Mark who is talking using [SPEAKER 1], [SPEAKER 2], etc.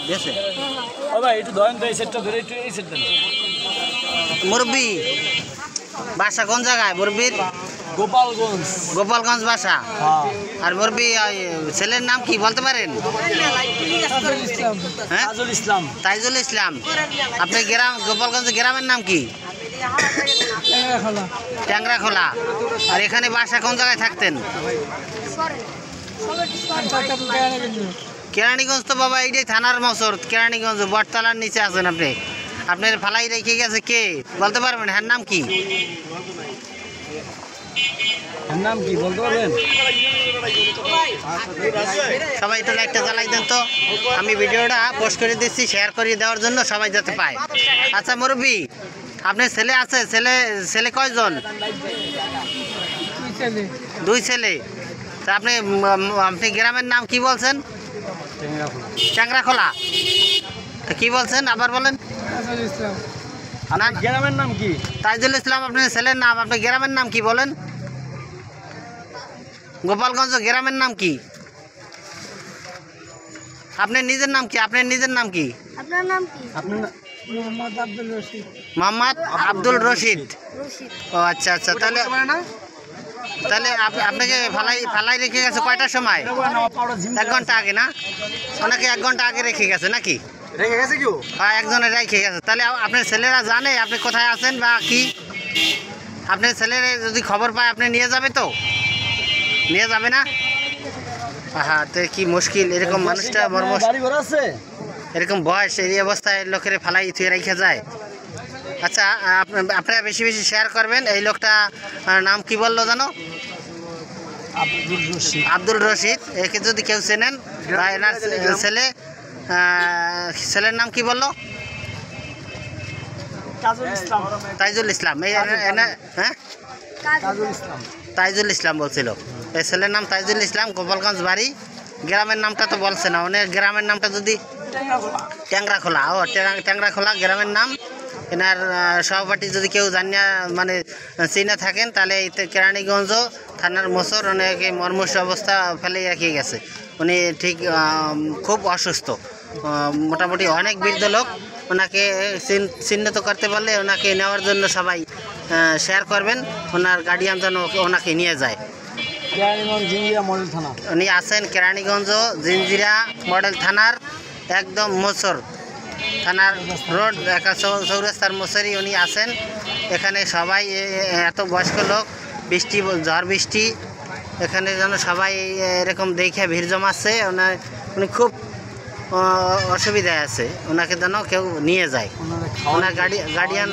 [SPEAKER 1] দিয়েছে
[SPEAKER 2] ও ভাই একটু ধরেন তো, এই সেটটা ধরে একটু এই সেট দেন।
[SPEAKER 1] মুরব্বী বাসা কোন জায়গায় মুরব্বীর?
[SPEAKER 2] গোপালগঞ্জ।
[SPEAKER 1] গোপালগঞ্জ বাসা।
[SPEAKER 2] হ্যাঁ।
[SPEAKER 1] আর মুরব্বী ছেলের নাম কি বলতে পারেন? হ্যাঁ,
[SPEAKER 2] তাজুল ইসলাম।
[SPEAKER 1] তাইজুল ইসলাম। আপনার গ্রাম গোপালগঞ্জ গ্রামের নাম কি? ট্যাংরাখোলা। আর এখানে বাসা কোন জায়গায় থাকতেন? কেরানীগঞ্জ। তো বাবা এইটাই থানার মসর, কেরানীগঞ্জ বটতলার নিচে আছেন আপনি। আপনার ফালাই রেখে গেছে কে বলতে পারবেন? হ্যাঁ, নাম কি?
[SPEAKER 2] নাম কি বলতে পারবেন?
[SPEAKER 1] সবাই একটু লাইটটা জ্বালাই দেন তো, আমি ভিডিওটা পোস্ট করে দিচ্ছি শেয়ার করে দেওয়ার জন্য, সবাই যাতে পায়। আচ্ছা মুরব্বী, আপনার ছেলে আছে? ছেলে কয়জন? দুই ছেলে। তা আপনি গ্রামের নাম কি বলছেন? ট্যাংরাখোলা। তা কি বলছেন আবার বলেন?
[SPEAKER 2] গ্রামের নাম কি?
[SPEAKER 1] তাইজুল ইসলাম আপনার ছেলের নাম। আপনার গ্রামের নাম কি বলেন? গোপালগঞ্জ গ্রামের নাম কি? আপনার নিজের নাম কি? আপনার নিজের নাম কি?
[SPEAKER 3] আপনার নাম কি?
[SPEAKER 2] মোহাম্মদ আব্দুল রশিদ।
[SPEAKER 1] মোহাম্মদ আব্দুল রশিদ। ও আচ্ছা আচ্ছা। তাহলে আপনাকে ফালাই রেখে গেছে কয়টার সময়? 1 ঘন্টা আগে না? ওনাকে 1 ঘন্টা আগে রেখে গেছে নাকি?
[SPEAKER 2] রেখে গেছে কেউ?
[SPEAKER 1] হ্যাঁ, একজনের রেখে গেছে। তাহলে আপনার ছেলেরা জানে আপনি কোথায় আছেন বা কি? আপনার ছেলেরা যদি খবর পায় আপনি নিয়ে যাবে তো? নিয়ে যাবে না? হ্যাঁ, তো কি মুশকিল এরকম মানুষটা মর্মস, এরকম বয়স এই অবস্থায় লোকের ফালাই থুয়ে রেখে যায়। আচ্ছা, আপনারা বেশি বেশি শেয়ার করবেন। এই লোকটা নাম কি বললো জানো? আব্দুল রশিদ। একে যদি কেউ চেনেন বা এনার ছেলের নাম কি বললো? তাইজুল ইসলাম। হ্যাঁ, তাইজুল ইসলাম বলছিল। এই ছেলের নাম তাইজুল ইসলাম, গোপালগঞ্জ বাড়ি। গ্রামের নামটা তো বলছে না। ওনার গ্রামের নামটা যদি ট্যাংরাখোলা। ও ট্যাংরাখোলা গ্রামের নাম। এনার সহপাঠী যদি কেউ জানিয়া মানে চিনে থাকেন তাহলে এই কেরানীগঞ্জ থানার মোসর ওনাকে মর্মস অবস্থা ফেলে রেখে গেছে। উনি ঠিক খুব অসুস্থ, মোটামুটি অনেক বৃদ্ধ লোক। ওনাকে চিহ্নিত করতে পারলে ওনাকে নেওয়ার জন্য সবাই শেয়ার করবেন। ওনার গার্ডিয়ান যেন ওনাকে নিয়ে যায়। উনি আছেন কেরানীগঞ্জ জিঞ্জিরা মডেল থানার একদম মোসর থানার রোড চৌরাস্তার মোসরই উনি আছেন। এখানে সবাই এত বয়স্ক লোক, ঝড় বৃষ্টি, এখানে যেন সবাই এরকম দেখে ভিড় জমাচ্ছে। উনি খুব অসুবিধায় আছে। ওনাকে যেন কেউ নিয়ে যায়। ওনার গার্ডিয়ান